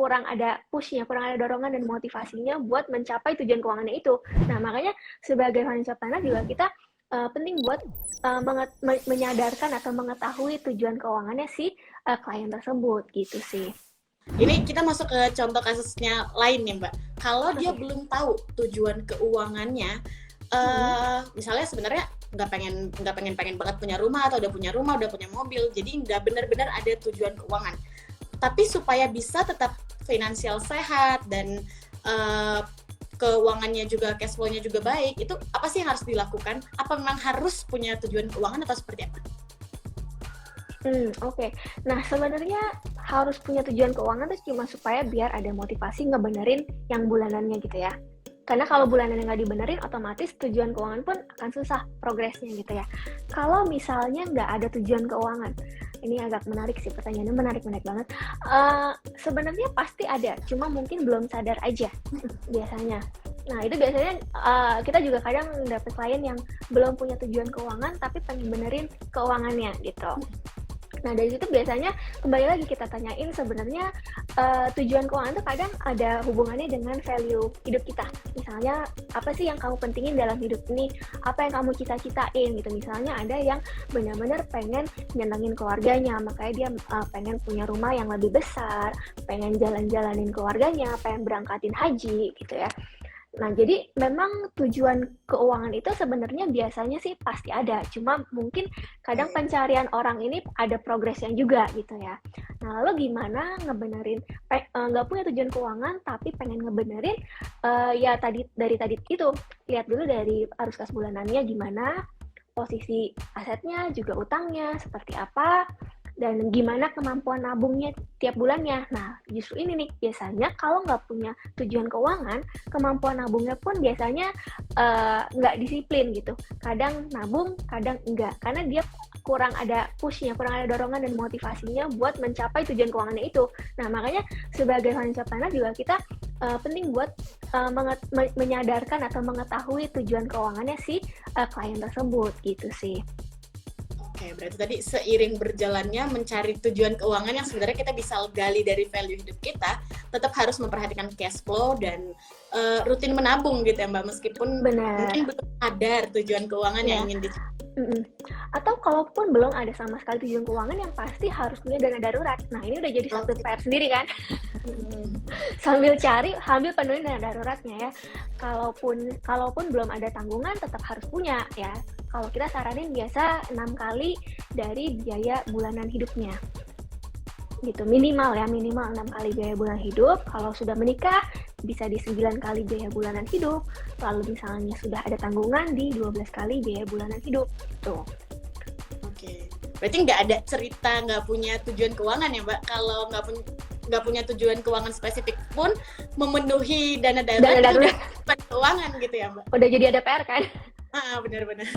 kurang ada push-nya, kurang ada dorongan dan motivasinya buat mencapai tujuan keuangannya itu. Nah, makanya sebagai financial planner juga kita penting buat menyadarkan atau mengetahui tujuan keuangannya si klien tersebut gitu sih. Ini kita masuk ke contoh kasusnya lain ya Mbak. Kalau dia belum tahu tujuan keuangannya, misalnya sebenarnya nggak pengen banget punya rumah atau udah punya rumah, udah punya mobil, jadi nggak benar-benar ada tujuan keuangan. Tapi supaya bisa tetap finansial sehat dan keuangannya juga, cash flow-nya juga baik, itu apa sih yang harus dilakukan? Apa memang harus punya tujuan keuangan atau seperti apa? Oke. Nah, sebenarnya harus punya tujuan keuangan itu cuma supaya biar ada motivasi ngebenerin yang bulanannya gitu ya. Karena kalau bulanannya nggak dibenerin, otomatis tujuan keuangan pun akan susah progresnya gitu ya. Kalau misalnya nggak ada tujuan keuangan, ini agak menarik sih, pertanyaannya menarik banget. Sebenarnya pasti ada, cuma mungkin belum sadar aja biasanya. Nah, itu biasanya kita juga kadang dapet klien yang belum punya tujuan keuangan tapi pengen benerin keuangannya gitu. Nah, dari situ biasanya kembali lagi kita tanyain sebenarnya tujuan keuangan itu kadang ada hubungannya dengan value hidup kita. Misalnya, apa sih yang kamu pentingin dalam hidup ini? Apa yang kamu cita-citain gitu. Misalnya ada yang benar-benar pengen nyenengin keluarganya, makanya dia pengen punya rumah yang lebih besar, pengen jalan-jalanin keluarganya, pengen berangkatin haji gitu ya. Nah, jadi memang tujuan keuangan itu sebenarnya biasanya sih pasti ada, cuma mungkin kadang pencarian orang ini ada progresnya juga gitu ya. Nah, lalu gimana ngebenerin, nggak punya tujuan keuangan tapi pengen ngebenerin, ya dari tadi itu, lihat dulu dari arus kas bulanannya gimana, posisi asetnya juga utangnya seperti apa, dan gimana kemampuan nabungnya tiap bulannya. Nah, justru ini nih, biasanya kalau nggak punya tujuan keuangan, kemampuan nabungnya pun biasanya nggak disiplin gitu. Kadang nabung, kadang enggak. Karena dia kurang ada push-nya, kurang ada dorongan dan motivasinya buat mencapai tujuan keuangannya itu. Nah, makanya sebagai financial planner juga kita penting buat menyadarkan atau mengetahui tujuan keuangannya si klien tersebut gitu sih. Oke, berarti tadi seiring berjalannya mencari tujuan keuangan yang sebenarnya kita bisa gali dari value hidup kita, tetap harus memperhatikan cash flow dan rutin menabung gitu ya Mbak, meskipun mungkin belum sadar tujuan keuangan yang ingin dicapai. Atau kalaupun belum ada sama sekali tujuan keuangan, yang pasti harus punya dana darurat. Nah, ini udah jadi satu PR sendiri kan. Sambil penuhin dana daruratnya ya. Kalaupun belum ada tanggungan, tetap harus punya ya. Kalau kita saranin biasa 6 kali dari biaya bulanan hidupnya. Gitu, minimal 6 kali biaya bulanan hidup. Kalau sudah menikah, bisa di 9 kali biaya bulanan hidup. Lalu misalnya sudah ada tanggungan, di 12 kali biaya bulanan hidup. Tuh. Oke, berarti nggak ada cerita nggak punya tujuan keuangan ya Mbak? Kalau nggak punya tujuan keuangan spesifik pun memenuhi dana darurat keuangan gitu ya Mbak? Udah jadi ada PR kan? Benar-benar.